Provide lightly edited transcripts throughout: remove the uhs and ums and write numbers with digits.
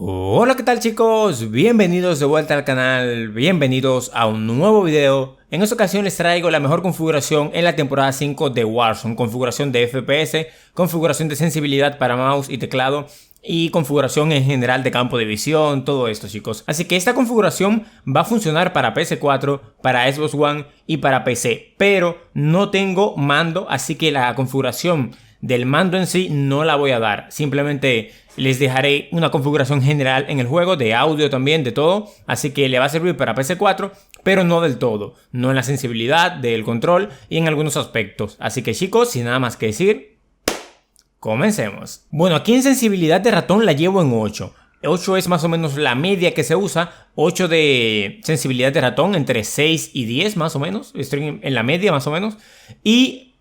Hola, ¿qué tal chicos? Bienvenidos de vuelta al canal, bienvenidos a un nuevo video. En esta ocasión les traigo la mejor configuración en la temporada 5 de Warzone, configuración de FPS, configuración de sensibilidad para mouse y teclado y configuración en general de campo de visión, todo esto chicos. Así que esta configuración va a funcionar para PS4, para Xbox One y para PC, pero no tengo mando, así que la configuración del mando en sí no la voy a dar, simplemente les dejaré una configuración general en el juego, de audio también, de todo, así que le va a servir para PS4, pero no del todo, no en la sensibilidad del control y en algunos aspectos. Así que chicos, sin nada más que decir, comencemos. Bueno, aquí en sensibilidad de ratón la llevo en 8. 8 es más o menos la media que se usa, 8 de sensibilidad de ratón, entre 6 y 10 más o menos, estoy en la media más o menos, y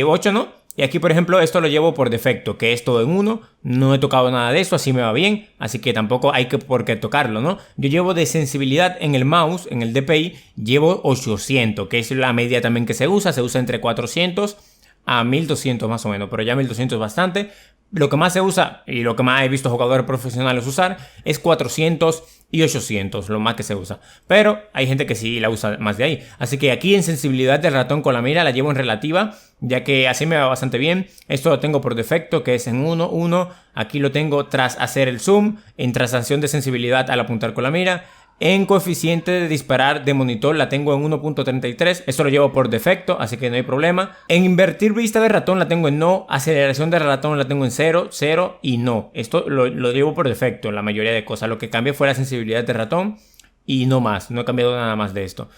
8 no. Y aquí por ejemplo esto lo llevo por defecto, que es todo en 1, no he tocado nada de eso, así me va bien, así que tampoco hay por qué tocarlo, ¿no? Yo llevo de sensibilidad en el mouse, en el DPI, llevo 800, que es la media también que se usa entre 400 a 1200 más o menos, pero ya 1200 es bastante. Lo que más se usa y lo que más he visto jugadores profesionales usar es 400 y 800, lo más que se usa. Pero hay gente que sí la usa más de ahí. Así que aquí en sensibilidad del ratón con la mira la llevo en relativa, ya que así me va bastante bien. Esto lo tengo por defecto, que es en 1, 1. Aquí lo tengo tras hacer el zoom, en traslación de sensibilidad al apuntar con la mira. En coeficiente de disparar de monitor la tengo en 1.33, esto lo llevo por defecto, así que no hay problema. En invertir vista de ratón la tengo en no, aceleración de ratón la tengo en 0, 0 y no. Esto lo llevo por defecto en la mayoría de cosas, lo que cambia fue la sensibilidad de ratón y no más, no he cambiado nada más de esto.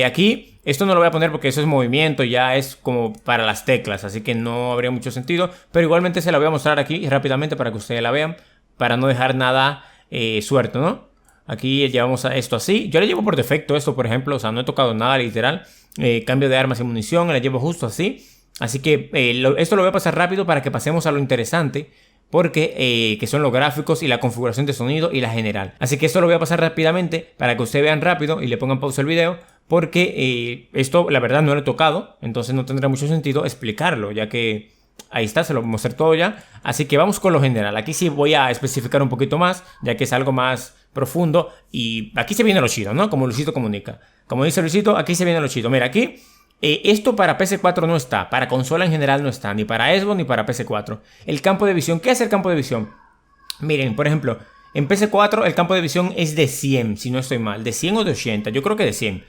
Aquí, esto no lo voy a poner porque eso es movimiento, ya es como para las teclas, así que no habría mucho sentido, pero igualmente se la voy a mostrar aquí rápidamente para que ustedes la vean, para no dejar nada suelto, ¿no? Aquí llevamos a esto así. Yo le llevo por defecto esto, por ejemplo. O sea, no he tocado nada literal. Cambio de armas y munición. Le llevo justo así. Así que esto lo voy a pasar rápido para que pasemos a lo interesante. Porque que son los gráficos y la configuración de sonido y la general. Así que esto lo voy a pasar rápidamente para que ustedes vean rápido y le pongan pausa al video. Porque esto la verdad no lo he tocado. Entonces no tendrá mucho sentido explicarlo. Ya que ahí está, se lo mostré todo ya. Así que vamos con lo general. Aquí sí voy a especificar un poquito más. Ya que es algo más profundo, y aquí se viene lo chido, ¿no? Como Luisito comunica. Como dice Luisito, aquí se viene lo chido. Mira, aquí, esto para PS4 no está, para consola en general no está, ni para Xbox ni para PS4. El campo de visión, ¿qué es el campo de visión? Miren, por ejemplo, en PS4 el campo de visión es de 100, si no estoy mal, de 100 o de 80, yo creo que de 100.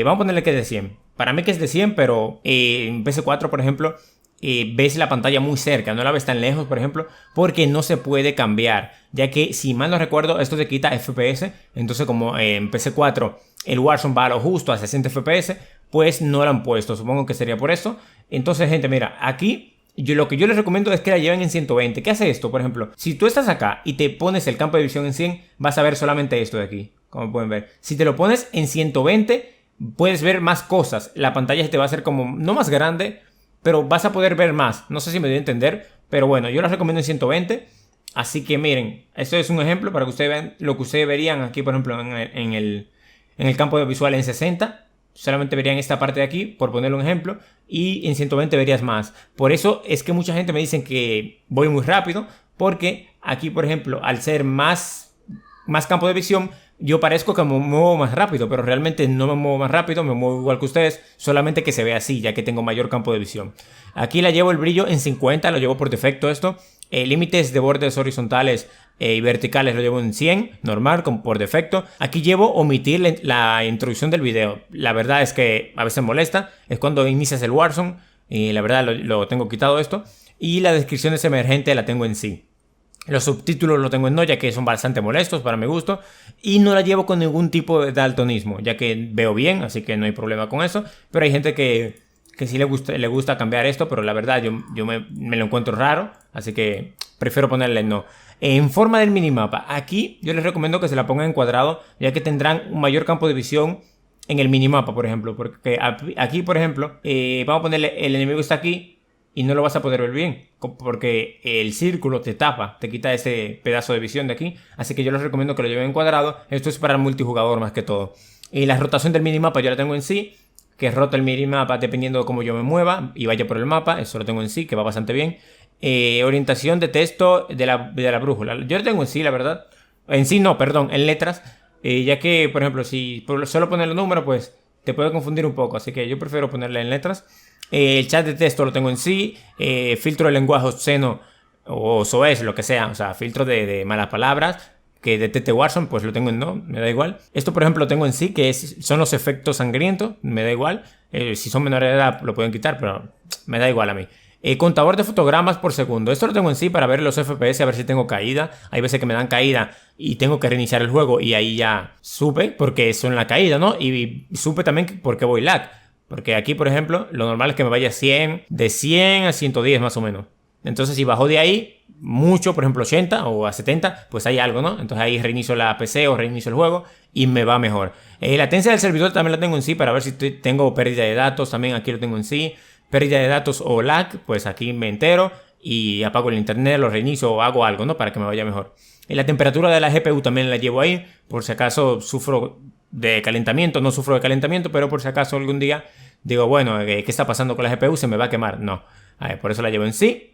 Vamos a ponerle que es de 100. Para mí que es de 100, pero en PS4, por ejemplo, ves la pantalla muy cerca, no la ves tan lejos, por ejemplo, porque no se puede cambiar, ya que si mal no recuerdo esto te quita FPS, entonces como en PC4 el Warzone va a lo justo a 60 FPS, pues no lo han puesto, supongo que sería por eso. Entonces gente, mira, aquí lo que yo les recomiendo es que la lleven en 120. ¿Qué hace esto? Por ejemplo, si tú estás acá y te pones el campo de visión en 100, vas a ver solamente esto de aquí, como pueden ver. Si te lo pones en 120, puedes ver más cosas, la pantalla se te va a hacer como, no más grande, pero vas a poder ver más. No sé si me doy a entender, pero bueno, yo las recomiendo en 120. Así que miren, esto es un ejemplo para que ustedes vean lo que ustedes verían aquí, por ejemplo, en el campo de visual en 60. Solamente verían esta parte de aquí, por ponerle un ejemplo, y en 120 verías más. Por eso es que mucha gente me dice que voy muy rápido, porque aquí, por ejemplo, al ser más campo de visión, yo parezco que me muevo más rápido, pero realmente no me muevo más rápido, me muevo igual que ustedes, solamente que se ve así, ya que tengo mayor campo de visión. Aquí la llevo el brillo en 50, lo llevo por defecto esto. Límites de bordes horizontales y verticales lo llevo en 100, normal, por defecto. Aquí llevo omitir la introducción del video. La verdad es que a veces molesta, es cuando inicias el Warzone, y la verdad lo tengo quitado esto. Y la descripción es emergente, la tengo en sí. Los subtítulos los tengo en no, ya que son bastante molestos para mi gusto. Y no la llevo con ningún tipo de daltonismo, ya que veo bien, así que no hay problema con eso. Pero hay gente que sí le gusta cambiar esto, pero la verdad yo me lo encuentro raro, así que prefiero ponerle no. En forma del minimapa, aquí yo les recomiendo que se la pongan en cuadrado, ya que tendrán un mayor campo de visión en el minimapa, por ejemplo. Porque aquí, por ejemplo, vamos a ponerle el enemigo está aquí, y no lo vas a poder ver bien, porque el círculo te tapa, te quita ese pedazo de visión de aquí. Así que yo les recomiendo que lo lleven en cuadrado. Esto es para el multijugador más que todo. Y la rotación del minimapa yo la tengo en sí, que rota el minimapa dependiendo de cómo yo me mueva y vaya por el mapa. Eso lo tengo en sí, que va bastante bien. Orientación de texto de la brújula, yo lo tengo en sí, la verdad. En sí no, perdón, en letras. Ya que, por ejemplo, si solo poner el número, pues te puede confundir un poco. Así que yo prefiero ponerle en letras. El chat de texto lo tengo en sí. Filtro de lenguaje obsceno o soez, lo que sea. O sea, filtro de malas palabras que detecte Warzone, pues lo tengo en no, me da igual. Esto, por ejemplo, lo tengo en sí, que son los efectos sangrientos, me da igual. Si son menores de edad, lo pueden quitar, pero me da igual a mí. Contador de fotogramas por segundo. Esto lo tengo en sí para ver los FPS, a ver si tengo caída. Hay veces que me dan caída y tengo que reiniciar el juego y ahí ya supe porque son la caída, ¿no? Y supe también porque voy lag. Porque aquí, por ejemplo, lo normal es que me vaya 100, de 100 a 110 más o menos. Entonces, si bajo de ahí mucho, por ejemplo 80 o a 70, pues hay algo, ¿no? Entonces ahí reinicio la PC o reinicio el juego y me va mejor. La latencia del servidor también la tengo en sí para ver si tengo pérdida de datos, también aquí lo tengo en sí. Pérdida de datos o lag, pues aquí me entero y apago el internet, lo reinicio o hago algo, ¿no? Para que me vaya mejor. La temperatura de la GPU también la llevo ahí, por si acaso sufro de calentamiento, no sufro de calentamiento, pero por si acaso algún día digo, bueno, ¿qué está pasando con la GPU? Se me va a quemar. No, por eso la llevo en sí.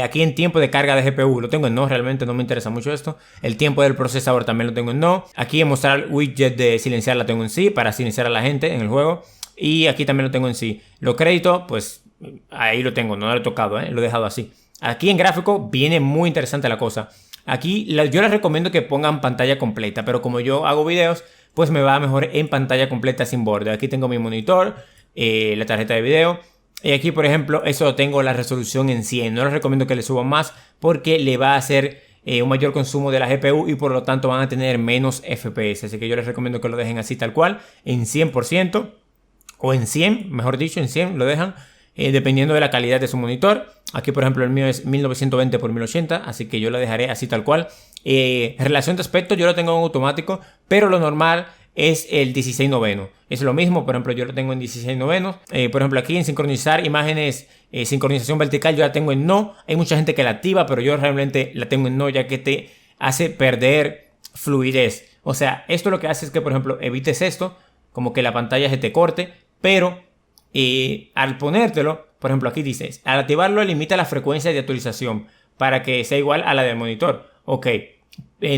Aquí en tiempo de carga de GPU lo tengo en no, realmente no me interesa mucho esto. El tiempo del procesador también lo tengo en no. Aquí en mostrar widget de silenciar la tengo en sí, para silenciar a la gente en el juego. Y aquí también lo tengo en sí. Los créditos, pues ahí lo tengo, no lo he tocado, lo he dejado así. Aquí en gráfico viene muy interesante la cosa. Aquí yo les recomiendo que pongan pantalla completa, pero como yo hago videos, pues me va mejor en pantalla completa sin borde. Aquí tengo mi monitor, la tarjeta de video. Y aquí, por ejemplo, eso tengo la resolución en 100. No les recomiendo que le suban más porque le va a hacer un mayor consumo de la GPU y por lo tanto van a tener menos FPS. Así que yo les recomiendo que lo dejen así tal cual, en 100%. O en 100, mejor dicho, en 100 lo dejan, dependiendo de la calidad de su monitor. Aquí, por ejemplo, el mío es 1920 x 1080, así que yo lo dejaré así tal cual. Relación de aspecto yo lo tengo en automático, pero lo normal es el 16 noveno. Es lo mismo, por ejemplo, yo lo tengo en 16 novenos. Por ejemplo, aquí en sincronizar imágenes, sincronización vertical, yo la tengo en no. Hay mucha gente que la activa, pero yo realmente la tengo en no, ya que te hace perder fluidez. O sea, esto lo que hace es que, por ejemplo, evites esto, como que la pantalla se te corte. Pero al ponértelo, por ejemplo aquí dices, al activarlo limita la frecuencia de actualización para que sea igual a la del monitor. Ok,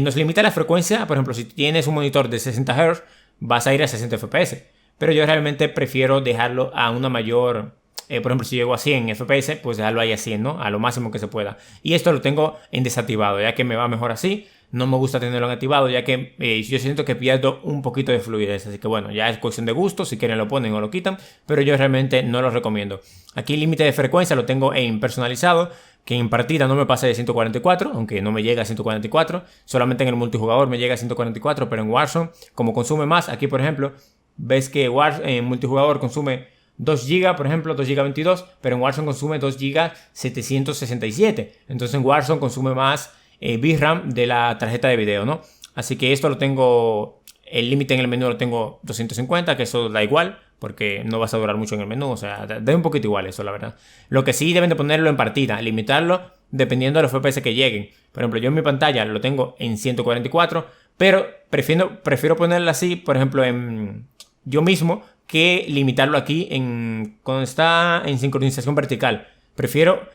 nos limita la frecuencia, por ejemplo si tienes un monitor de 60 Hz vas a ir a 60 FPS. Pero yo realmente prefiero dejarlo a una mayor, por ejemplo si llego a 100 FPS, pues dejarlo ahí a 100, ¿no? A lo máximo que se pueda. Y esto lo tengo en desactivado, ya que me va mejor así. No me gusta tenerlo en activado ya que yo siento que pierdo un poquito de fluidez. Así que bueno, ya es cuestión de gusto. Si quieren lo ponen o lo quitan. Pero yo realmente no lo recomiendo. Aquí el límite de frecuencia lo tengo en personalizado. Que en partida no me pasa de 144. Aunque no me llega a 144. Solamente en el multijugador me llega a 144. Pero en Warzone, como consume más. Aquí por ejemplo, ves que en multijugador consume 2 GB, por ejemplo, 2 GB 22. Pero en Warzone consume 2 GB 767. Entonces en Warzone consume más VRAM de la tarjeta de video, ¿no? Así que esto lo tengo, el límite en el menú lo tengo 250, que eso da igual, porque no vas a durar mucho en el menú, o sea, da un poquito igual eso, la verdad. Lo que sí deben de ponerlo en partida, limitarlo dependiendo de los FPS que lleguen. Por ejemplo, yo en mi pantalla lo tengo en 144, pero prefiero ponerlo así, por ejemplo, en yo mismo, que limitarlo aquí cuando está en sincronización vertical. Prefiero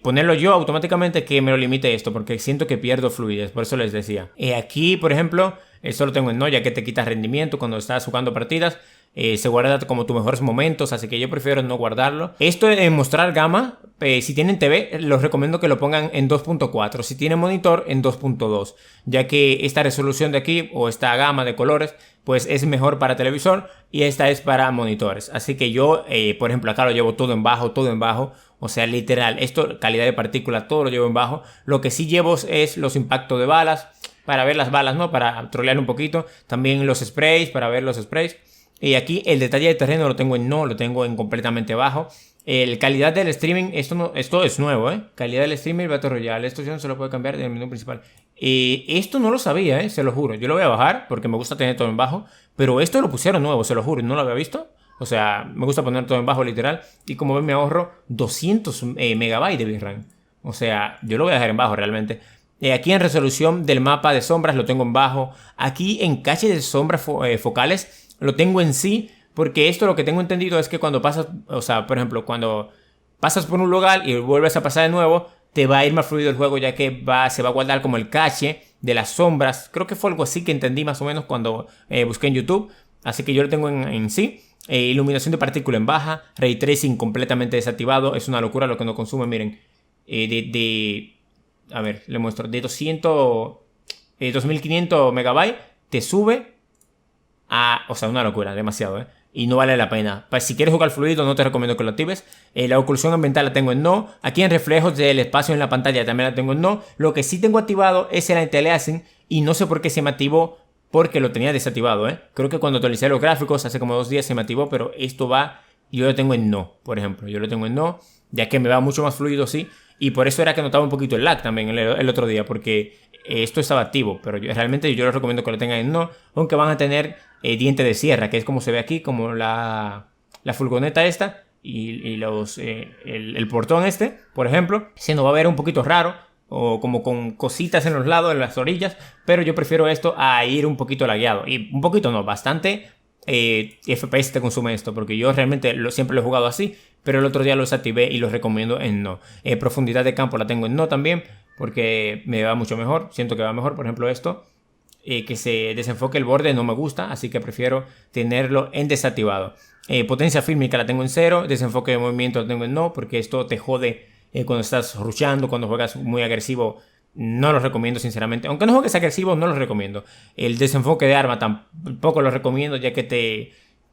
ponerlo yo automáticamente que me lo limite esto, porque siento que pierdo fluidez, por eso les decía. Aquí, por ejemplo, esto lo tengo en no, ya que te quita rendimiento cuando estás jugando partidas. Se guarda como tus mejores momentos, así que yo prefiero no guardarlo. Esto de mostrar gama, si tienen TV, los recomiendo que lo pongan en 2.4. Si tienen monitor, en 2.2, ya que esta resolución de aquí, o esta gama de colores, pues es mejor para televisor y esta es para monitores. Así que yo, por ejemplo, acá lo llevo todo en bajo, o sea, literal, esto, calidad de partícula, todo lo llevo en bajo. Lo que sí llevo es los impactos de balas, para ver las balas, ¿no? Para trolear un poquito. También los sprays, para ver los sprays. Y aquí el detalle de terreno lo tengo en no, lo tengo en completamente bajo. El calidad del streaming, esto es nuevo, Calidad del streaming, Battle Royale. Esto ya no se lo puede cambiar del menú principal. Esto no lo sabía, se lo juro. Yo lo voy a bajar porque me gusta tener todo en bajo. Pero esto lo pusieron nuevo, se lo juro, no lo había visto. O sea, me gusta poner todo en bajo literal. Y como ven me ahorro 200 megabytes de VRAM. O sea, yo lo voy a dejar en bajo realmente. Aquí en resolución del mapa de sombras lo tengo en bajo. Aquí en cache de sombras focales lo tengo en sí. Porque esto lo que tengo entendido es que cuando pasas, o sea, por ejemplo, cuando pasas por un lugar y vuelves a pasar de nuevo, te va a ir más fluido el juego, ya que se va a guardar como el cache de las sombras. Creo que fue algo así que entendí más o menos cuando busqué en YouTube. Así que yo lo tengo en sí. Iluminación de partícula en baja. Ray tracing completamente desactivado. Es una locura lo que nos consume, miren. A ver, le muestro. De 2500 megabytes te sube a... O sea, una locura, demasiado, y no vale la pena. Si quieres jugar fluido, no te recomiendo que lo actives. La oclusión ambiental la tengo en no. Aquí en reflejos del espacio en la pantalla también la tengo en no. Lo que sí tengo activado es el anti-aliasing y no sé por qué se me activó, porque lo tenía desactivado, Creo que cuando actualicé los gráficos hace como 2 días se me activó, pero esto va... Yo lo tengo en no, por ejemplo. Yo lo tengo en no, ya que me va mucho más fluido, sí. Y por eso era que notaba un poquito el lag también el otro día, porque esto estaba activo. Pero realmente yo les recomiendo que lo tengan en no, aunque van a tener diente de sierra, que es como se ve aquí, como la furgoneta esta y el portón este, por ejemplo. Se nos va a ver un poquito raro, o como con cositas en los lados, en las orillas, pero yo prefiero esto a ir un poquito lagueado. Y un poquito no, bastante FPS te consume esto, porque yo realmente siempre lo he jugado así, pero el otro día lo desactivé y lo recomiendo en no. Profundidad de campo la tengo en no también, porque me va mucho mejor, siento que va mejor. Por ejemplo esto, que se desenfoque el borde no me gusta, así que prefiero tenerlo en desactivado. Potencia fílmica la tengo en 0, desenfoque de movimiento la tengo en no, porque esto te jode cuando estás rushando, cuando juegas muy agresivo. No lo recomiendo sinceramente, aunque no juegues agresivo no lo recomiendo. El desenfoque de arma tampoco lo recomiendo, ya que te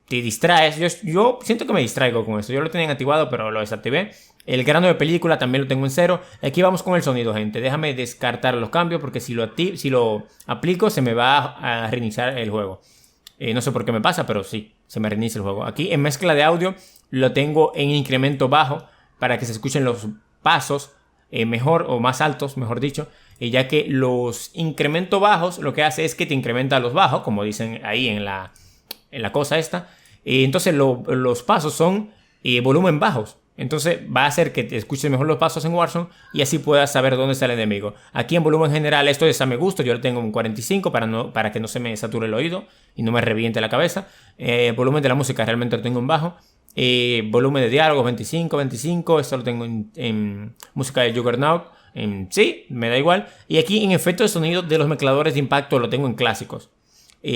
distraes. Yo siento que me distraigo con esto. Yo lo tenía activado pero lo desactivé. El grano de película también lo tengo en 0. Aquí vamos con el sonido, gente. Déjame descartar los cambios, porque si lo aplico se me va a reiniciar el juego. No sé por qué me pasa, pero sí, se me reinicia el juego. Aquí en mezcla de audio lo tengo en incremento bajo, para que se escuchen los pasos mejor, o más altos, mejor dicho, ya que los incrementos bajos lo que hace es que te incrementa los bajos, como dicen ahí en la cosa esta. Entonces los pasos son volumen bajos. Entonces va a hacer que te escuches mejor los pasos en Warzone y así puedas saber dónde está el enemigo. Aquí en volumen general esto es a mi gusto, yo lo tengo en 45 para que no se me sature el oído y no me reviente la cabeza. Volumen de la música realmente lo tengo en bajo. Volumen de diálogos 25, esto lo tengo en música de Juggernaut. Sí, me da igual. Y aquí en efecto de sonido de los mezcladores de impacto lo tengo en clásicos.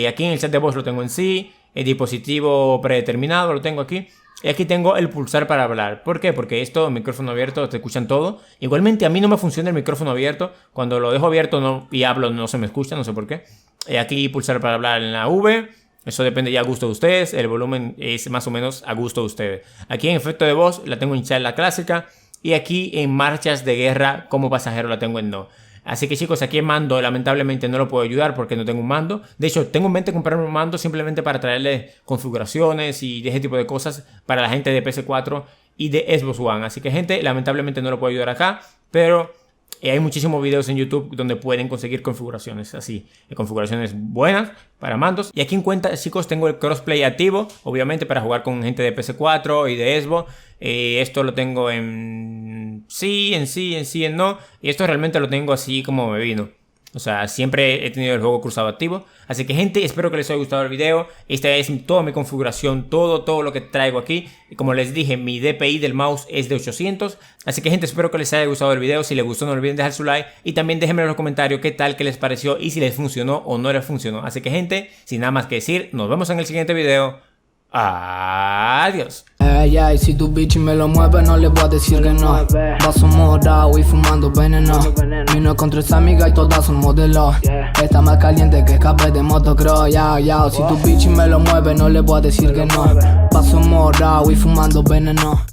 Aquí en el chat de voz lo tengo en sí. El dispositivo predeterminado lo tengo aquí. Y aquí tengo el pulsar para hablar. ¿Por qué? Porque esto, micrófono abierto, te escuchan todo. Igualmente a mí no me funciona el micrófono abierto. Cuando lo dejo abierto y hablo no se me escucha, no sé por qué. Aquí pulsar para hablar en la V. Eso depende ya a gusto de ustedes. El volumen es más o menos a gusto de ustedes. Aquí en efecto de voz la tengo en chat la clásica. Y aquí en marchas de guerra como pasajero la tengo en no. Así que chicos, aquí en mando lamentablemente no lo puedo ayudar porque no tengo un mando. De hecho, tengo en mente comprarme un mando simplemente para traerle configuraciones y ese tipo de cosas para la gente de PS4 y de Xbox One. Así que gente, lamentablemente no lo puedo ayudar acá, pero hay muchísimos videos en YouTube donde pueden conseguir configuraciones así, configuraciones buenas para mandos. Y aquí en cuenta, chicos, tengo el crossplay activo, obviamente para jugar con gente de PS4 y de Xbox. Esto lo tengo en sí, en no. Y esto realmente lo tengo así como me vino. O sea, siempre he tenido el juego cruzado activo. Así que gente, espero que les haya gustado el video. Esta es toda mi configuración, todo lo que traigo aquí. Y como les dije, mi DPI del mouse es de 800. Así que gente, espero que les haya gustado el video. Si les gustó, no olviden dejar su like. Y también déjenme en los comentarios qué tal, qué les pareció y si les funcionó o no les funcionó. Así que gente, sin nada más que decir, nos vemos en el siguiente video. Adiós. Y si tu bichi me lo mueve, no le voy a decir que no. Vaso morado y fumando veneno. Vino con 3 amigas y todas son modelos. Está más caliente que escape de motocross. Si tu bichi me lo mueve, no le voy a decir que no. Vaso morado y fumando veneno.